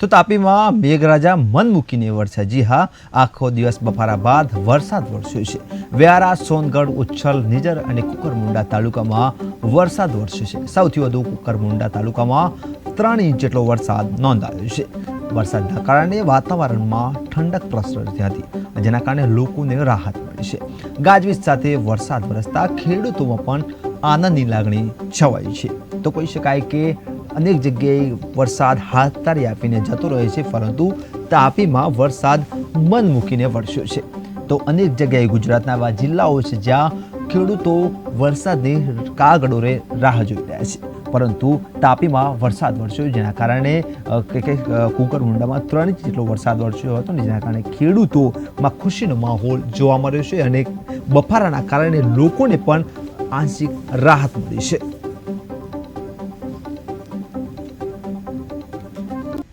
તો તાપીમાં મેઘરાજા મન મૂકીને વરસ્યા. જી હા, આખો દિવસ બફારા બાદ વરસાદ વરસ્યો છે. વ્યારા, સોનગઢ, ઉચ્છલ, નિઝર અને કુકરમુંડા તાલુકામાં વરસાદ વરસ્યો છે. સૌથી વધુ કુકરમુંડા તાલુકામાં 3 ઇંચ જેટલો વરસાદ નોંધાયો છે. વરસાદના કારણે વાતાવરણમાં ઠંડક પ્રસરતી હતી, જેના કારણે લોકોને રાહત મળી છે. ગાજવીજ સાથે વરસાદ વરસતા ખેડૂતોમાં પણ આનંદની લાગણી છવાઈ છે. તો કહી શકાય કે અનેક જગ્યાએ વરસાદ હાથતાળી આપીને જતો રહે છે, પરંતુ તાપીમાં વરસાદ મન મૂકીને વરસ્યો છે. તો અનેક જગ્યાએ ગુજરાતના એવા જિલ્લાઓ છે જ્યાં ખેડૂતો વરસાદની કાગડોરે રાહ જોઈ રહ્યા છે, પરંતુ તાપીમાં વરસાદ વરસ્યો, જેના કારણે કુકરમુંડામાં 3 ઇંચ જેટલો વરસાદ વરસ્યો હતો, જેના કારણે ખેડૂતોમાં ખુશીનો માહોલ જોવા મળ્યો છે અને બફારાના કારણે લોકોને પણ આંશિક રાહત મળી છે.